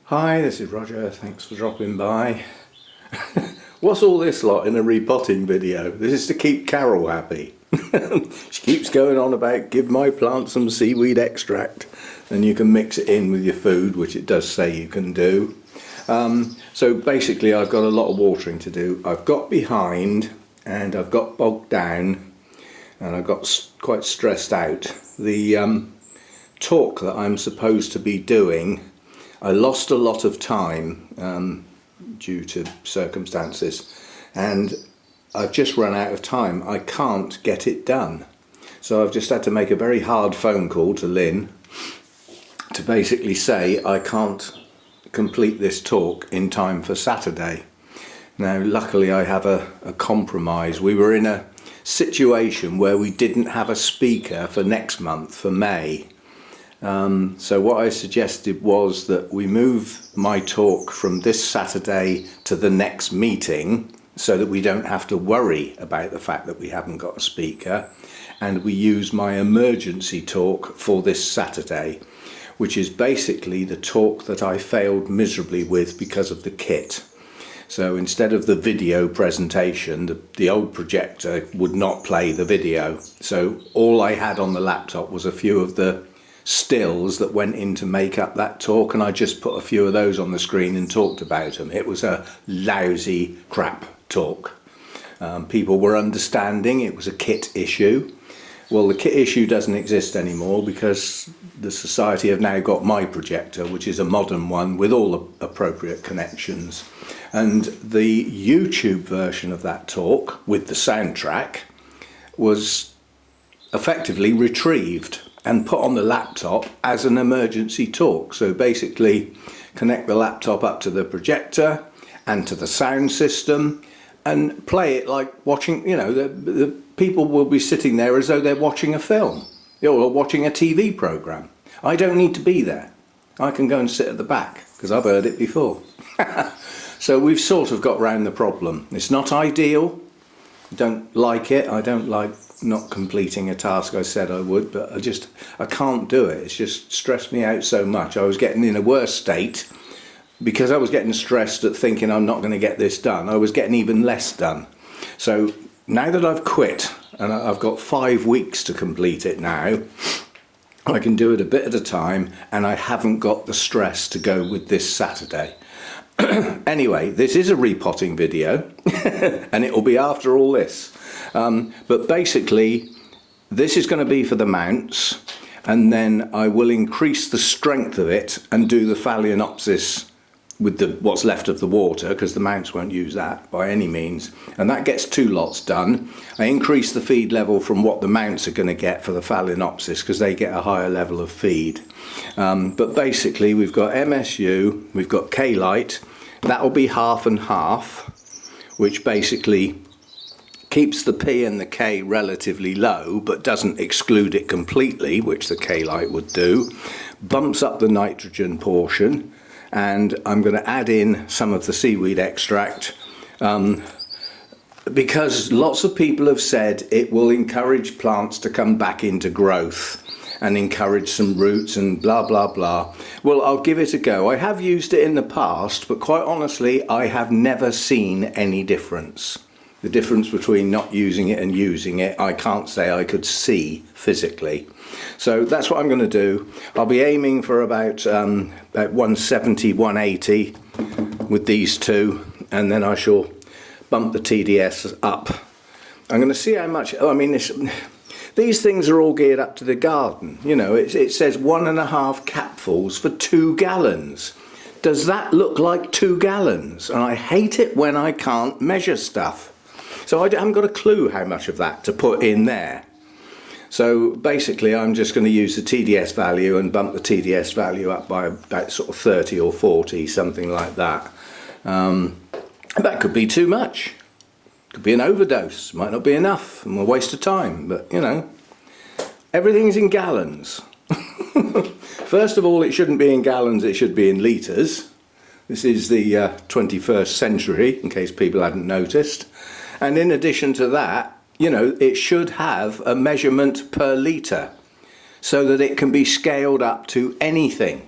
Hi, this is Roger, thanks for dropping by. What's all this lot in a repotting video? This is to keep Carol happy. She keeps going on about give my plant some seaweed extract and you can mix it in with your food, which it does say you can do. So basically I've got a lot of watering to do. I've got behind and I've got bogged down and I've got quite stressed out. The talk that I'm supposed to be doing, I lost a lot of time due to circumstances and I've just run out of time. I can't get it done. So I've just had to make a very hard phone call to Lynn to basically say I can't complete this talk in time for Saturday. Now luckily I have a compromise. We were in a situation where we didn't have a speaker for next month, for May. So what I suggested was that we move my talk from this Saturday to the next meeting so that we don't have to worry about the fact that we haven't got a speaker, and we use my emergency talk for this Saturday, which is basically the talk that I failed miserably with because of the kit. So instead of the video presentation, the old projector would not play the video. So all I had on the laptop was a few of the stills that went in to make up that talk, and I just put a few of those on the screen and talked about them. It was a lousy crap talk. People were understanding it was a kit issue. Well, the kit issue doesn't exist anymore because the Society have now got my projector, which is a modern one with all the appropriate connections. And the YouTube version of that talk with the soundtrack was effectively retrieved and put on the laptop as an emergency talk. So basically connect the laptop up to the projector and to the sound system and play it like watching, you know, the people will be sitting there as though they're watching a film, or watching a TV program. I don't need to be there. I can go and sit at the back because I've heard it before. So we've sort of got round the problem. It's not ideal. I don't like it. I don't like not completing a task I said I would, but I can't do it. It's just stressed me out so much. I was getting in a worse state because I was getting stressed at thinking I'm not going to get this done. I was getting even less done. So now that I've quit and I've got 5 weeks to complete it now, I can do it a bit at a time and I haven't got the stress to go with this Saturday. Anyway, this is a repotting video and it will be after all this. But basically this is going to be for the mounts, and then I will increase the strength of it and do the phalaenopsis with what's left of the water, because the mounts won't use that by any means, and that gets 2 lots done. I increase the feed level from what the mounts are going to get for the phalaenopsis because they get a higher level of feed. But basically we've got MSU, we've got K-Lite, that will be half and half, which basically keeps the P and the K relatively low but doesn't exclude it completely, which the K-Lite would do, bumps up the nitrogen portion, and I'm going to add in some of the seaweed extract because lots of people have said it will encourage plants to come back into growth and encourage some roots and blah blah blah. Well, I'll give it a go. I have used it in the past, but quite honestly I have never seen any difference. The difference between not using it and using it, I can't say I could see physically. So that's what I'm going to do. I'll be aiming for about 170, 180 with these two, and then I shall bump the TDS up. I'm going to see how much, I mean, these things are all geared up to the garden. You know, it says 1.5 capfuls for 2 gallons. Does that look like 2 gallons? And I hate it when I can't measure stuff. So I haven't got a clue how much of that to put in there. So basically I'm just going to use the TDS value and bump the TDS value up by about sort of 30 or 40, something like that. That could be too much. Could be an overdose, might not be enough and a waste of time, but you know, everything's in gallons. First of all, it shouldn't be in gallons, it should be in litres. This is the 21st century, in case people hadn't noticed. And in addition to that, you know, it should have a measurement per litre so that it can be scaled up to anything.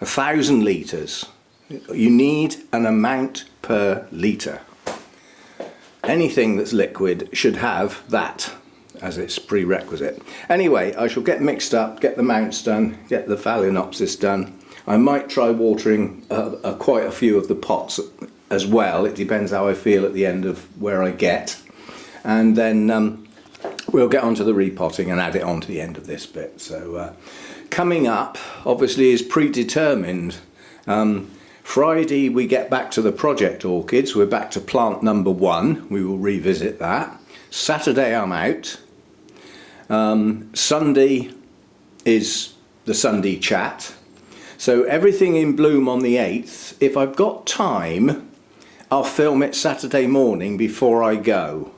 1,000 litres. You need an amount per litre. Anything that's liquid should have that as its prerequisite. Anyway, I shall get mixed up, get the mounts done, get the phalaenopsis done. I might try watering quite a few of the pots as well. It depends how I feel at the end of where I get. And then we'll get onto the repotting and add it on to the end of this bit. So coming up, obviously, is predetermined. Friday we get back to the project orchids. We're back to plant number 1. We will revisit that. Saturday I'm out. Sunday is the Sunday chat. So everything in bloom on the 8th. If I've got time, I'll film it Saturday morning before I go.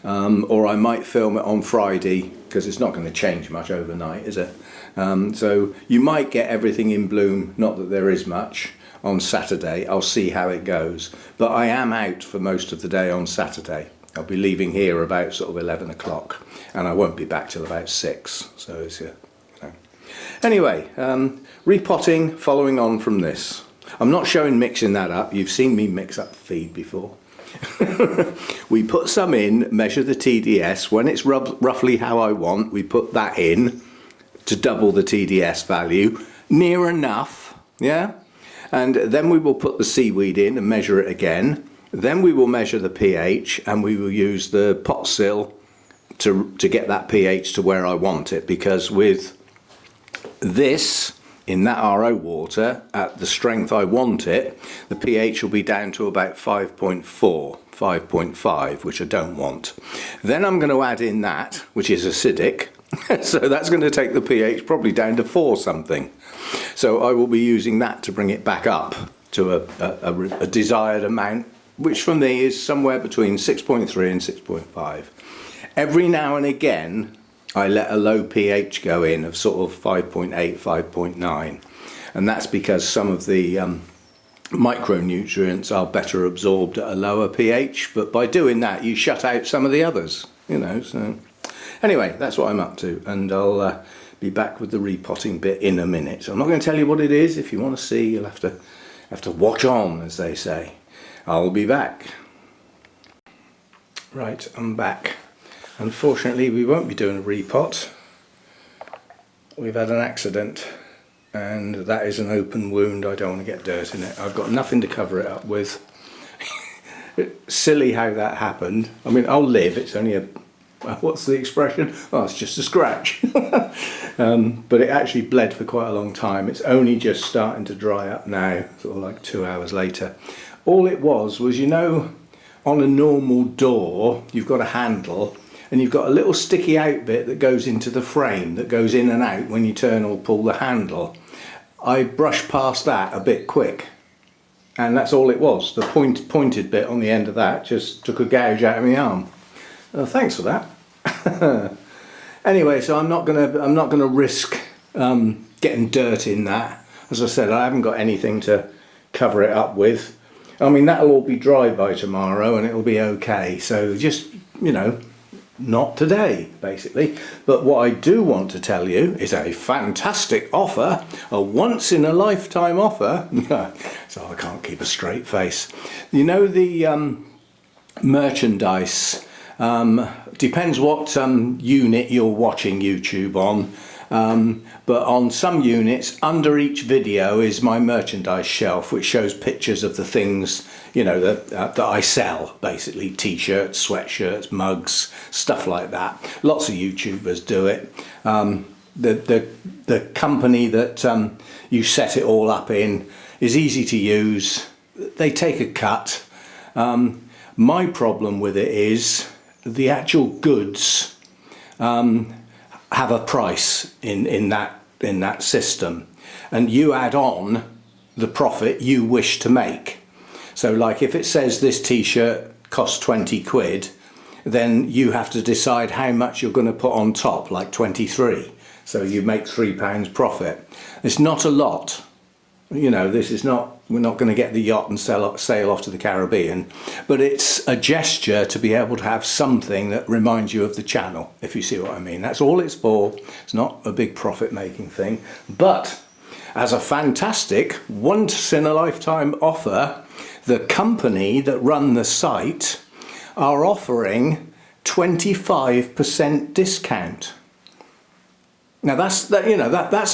Or I might film it on Friday, because it's not going to change much overnight, is it? So you might get everything in bloom, not that there is much, on Saturday. I'll see how it goes. But I am out for most of the day on Saturday. I'll be leaving here about sort of 11 o'clock, and I won't be back till about 6. So it's, Anyway, repotting following on from this. I'm not showing mixing that up. You've seen me mix up feed before. We put some in, measure the TDS. When it's roughly how I want, we put that in to double the TDS value. Near enough, yeah? And then we will put the seaweed in and measure it again. Then we will measure the pH, and we will use the pot sill to get that pH to where I want it, because with this in that RO water at the strength I want it, the pH will be down to about 5.4, 5.5, which I don't want. Then I'm going to add in that, which is acidic, so that's going to take the pH probably down to 4 something. So I will be using that to bring it back up to a desired amount, which for me is somewhere between 6.3 and 6.5. Every now and again I let a low pH go in of sort of 5.8, 5.9, and that's because some of the micronutrients are better absorbed at a lower pH, but by doing that you shut out some of the others, so anyway, that's what I'm up to, and I'll be back with the repotting bit in a minute. So I'm not going to tell you what it is. If you want to see, you'll have to watch on, as they say. I'll be back. Right, I'm back. Unfortunately, we won't be doing a repot. We've had an accident, and that is an open wound. I don't want to get dirt in it. I've got nothing to cover it up with. It's silly how that happened. I mean, I'll live. It's only a... what's the expression? Oh, it's just a scratch. But it actually bled for quite a long time. It's only just starting to dry up now, sort of like 2 hours later. All it was, on a normal door, you've got a handle, and you've got a little sticky out bit that goes into the frame, that goes in and out when you turn or pull the handle. I brushed past that a bit quick, and that's all it was. The pointed bit on the end of that just took a gouge out of my arm. Thanks for that. Anyway, so I'm not gonna risk getting dirt in that. As I said, I haven't got anything to cover it up with. I mean, that'll all be dry by tomorrow, and it'll be okay. So just, not today, basically. But what I do want to tell you is a fantastic offer, a once-in-a-lifetime offer. So I can't keep a straight face. The merchandise, depends what unit you're watching YouTube on. But on some units, under each video is my merchandise shelf, which shows pictures of the things, that I sell, basically t-shirts, sweatshirts, mugs, stuff like that. Lots of YouTubers do it. The company that you set it all up in is easy to use. They take a cut. My problem with it is the actual goods have a price in that system, and you add on the profit you wish to make. So like if it says this t-shirt costs 20 quid, then you have to decide how much you're going to put on top, like 23, so you make £3 profit. It's not a lot. This is not, we're not going to get the yacht and sail off to the Caribbean, but it's a gesture to be able to have something that reminds you of the channel, if you see what I mean. That's all it's for. It's not a big profit making thing, but as a fantastic once-in-a-lifetime offer, the company that run the site are offering 25% discount. Now that's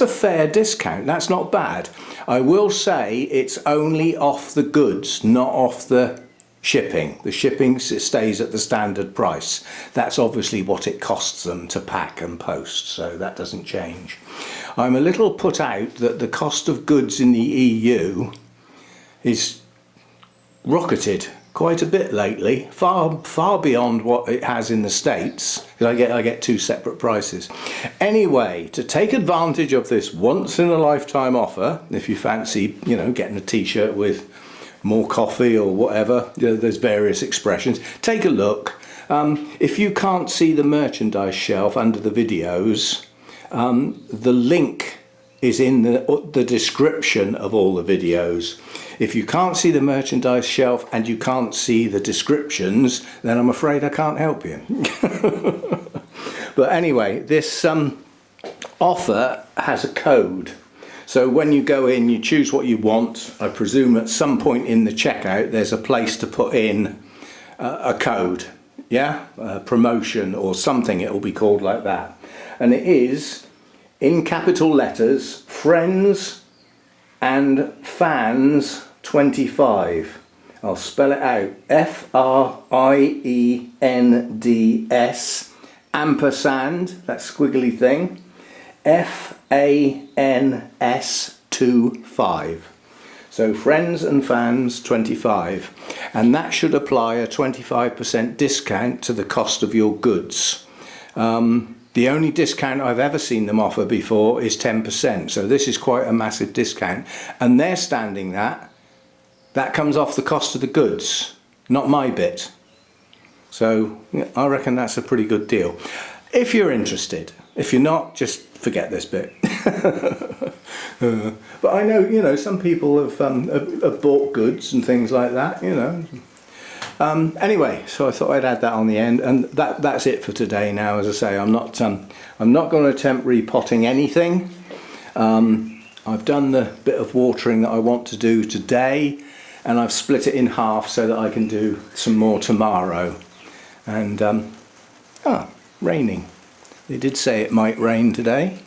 a fair discount. That's not bad. I will say it's only off the goods, not off the shipping. The shipping stays at the standard price. That's obviously what it costs them to pack and post, so that doesn't change. I'm a little put out that the cost of goods in the EU is rocketed quite a bit lately, far beyond what it has in the States. I get two separate prices. Anyway, to take advantage of this once-in-a-lifetime offer, if you fancy, getting a t-shirt with more coffee or whatever, there's various expressions, take a look. If you can't see the merchandise shelf under the videos, the link is in the description of all the videos. If you can't see the merchandise shelf and you can't see the descriptions, then I'm afraid I can't help you. But anyway, this offer has a code. So when you go in, you choose what you want. I presume at some point in the checkout there's a place to put in a code, a promotion or something, it will be called like that. And it is, in capital letters, Friends and Fans 25. I'll spell it out. FRIENDS ampersand, that squiggly thing, FANS 25. So Friends and Fans 25. And that should apply a 25% discount to the cost of your goods. The only discount I've ever seen them offer before is 10%, so this is quite a massive discount. And they're standing that comes off the cost of the goods, not my bit. So I reckon that's a pretty good deal. If you're interested. If you're not, just forget this bit. But I know, some people have bought goods and things like that, Anyway, so I thought I'd add that on the end, and that's it for today. Now, as I say, I'm not going to attempt repotting anything. I've done the bit of watering that I want to do today, and I've split it in half so that I can do some more tomorrow. And raining. They did say it might rain today.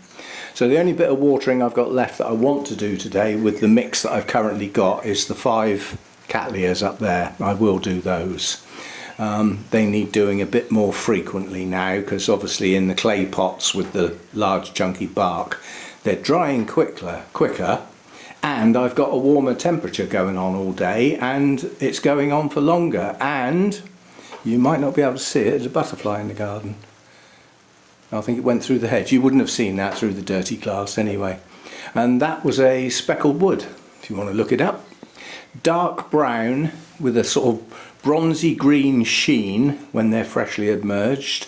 So the only bit of watering I've got left that I want to do today with the mix that I've currently got is the 5 cattleyas up there. I will do those. They need doing a bit more frequently now, because obviously in the clay pots with the large chunky bark, they're drying quicker, and I've got a warmer temperature going on all day, and it's going on for longer. And you might not be able to see it, there's a butterfly in the garden. I think it went through the hedge. You wouldn't have seen that through the dirty glass anyway. And that was a speckled wood, if you want to look it up. Dark brown with a sort of bronzy green sheen when they're freshly emerged,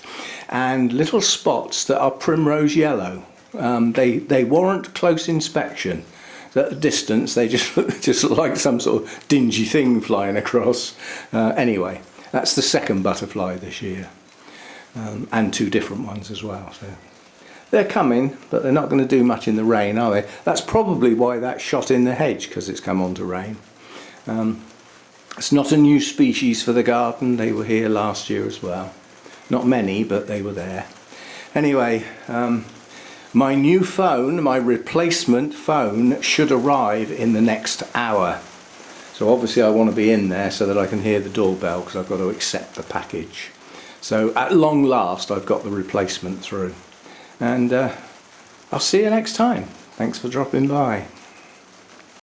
and little spots that are primrose yellow. They warrant close inspection. At a distance they just look like some sort of dingy thing flying across. Anyway, that's the second butterfly this year, and 2 different ones as well. So they're coming, but they're not going to do much in the rain, are they? That's probably why that shot in the hedge, because it's come on to rain. It's not a new species for the garden. They were here last year as well. Not many, but they were there. Anyway, my new phone, my replacement phone, should arrive in the next hour. So obviously I want to be in there so that I can hear the doorbell, because I've got to accept the package. So at long last I've got the replacement through. And I'll see you next time. Thanks for dropping by.